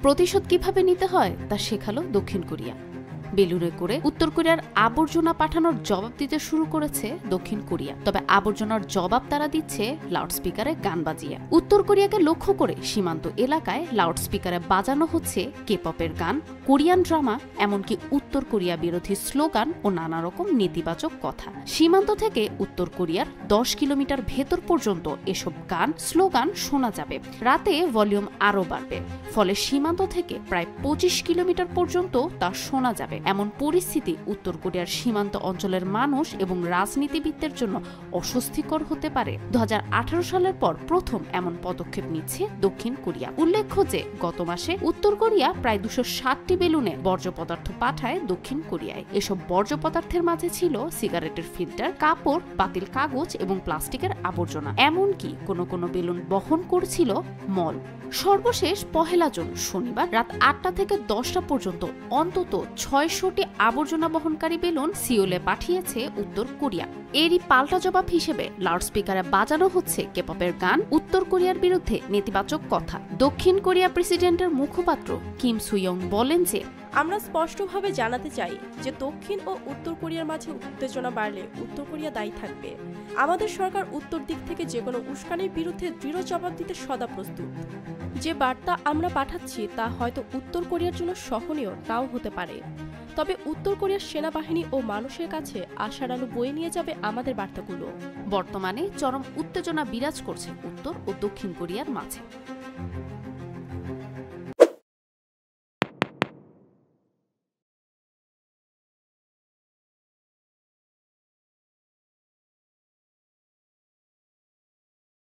প্রতিশোধ কিভাবে নিতে হয় তা শেখালো দক্ষিণ কোরিয়া। বেলুনে করে উত্তর কোরিয়ার আবর্জনা পাঠানোর জবাব দিতে শুরু করেছে দক্ষিণ কোরিয়া। তবে আবর্জনার জবাব তারা দিচ্ছে লাউডস্পিকারে গান বাজিয়ে। উত্তর কোরিয়াকে লক্ষ্য করে সীমান্ত এলাকায় লাউডস্পিকারে বাজানো হচ্ছে কে-পপের গান, কোরিয়ান ড্রামা, এমনকি উত্তর কোরিয়া বিরোধী স্লোগান ও নানা রকম নেতিবাচক কথা। সীমান্ত থেকে উত্তর কোরিয়ার 10 কিলোমিটার ভেতর পর্যন্ত এসব গান, স্লোগান শোনা যাবে। রাতে ভলিউম আরও বাড়বে, ফলে সীমান্ত থেকে প্রায় 25 কিলোমিটার পর্যন্ত তা শোনা যাবে। এমন পরিস্থিতি উত্তর কোরিয়ার সীমান্ত অঞ্চলের মানুষ এবং রাজনীতিবিদদের জন্য অস্বস্তিকর হতে পারে। 2018 সালের পর প্রথম এমন পদক্ষেপ নিচ্ছে দক্ষিণ কোরিয়া। উল্লেখ্য যে গত মাসে উত্তর কোরিয়া প্রায় 260টি বেলুনে বর্জ্য পদার্থ পাঠায় দক্ষিণ কোরিয়ায়। এসব বর্জ্য পদার্থের মাঝে ছিল সিগারেটের ফিল্টার, কাপড়, পাতিল কাগজ এবং প্লাস্টিকের আবর্জনা। এমনকি কোনো বেলুন বহন করছিল মল। সর্বশেষ 1 জুন শনিবার রাত 8টা থেকে 10টা পর্যন্ত অন্তত 600টি আবর্জনা বহনকারী বেলুন সিওলে পাঠিয়েছে উত্তর কোরিয়া। এরই পাল্টা জবাব হিসেবে লাউডস্পিকারে বাজানো হচ্ছে কে-পপের গান, উত্তর কোরিয়ার বিরুদ্ধে নেতিবাচক কথা। দক্ষিণ কোরিয়া প্রেসিডেন্টের মুখপাত্র কিম সুইয়ং বলেন যে, আমরা স্পষ্টভাবে জানাতে চাই যে দক্ষিণ ও উত্তর কোরিয়ার মাঝে উত্তেজনা বাড়লে উত্তর কোরিয়া দায়ী থাকবে। আমাদের সরকার উত্তর দিক থেকে যে কোনো উস্কানির বিরুদ্ধে দৃঢ় জবাব দিতে সদা প্রস্তুত। যে বার্তা আমরা পাঠাচ্ছি তা হয়তো উত্তর কোরিয়ার জন্য সহনীয় নাও হতে পারে, তবে উত্তর কোরিয়ার সেনাবাহিনী ও মানুষের কাছে আশার আলো বয়ে নিয়ে যাবে আমাদের বার্তাগুলো। বর্তমানে চরম উত্তেজনা বিরাজ করছে উত্তর ও দক্ষিণ কোরিয়ার মাঝে।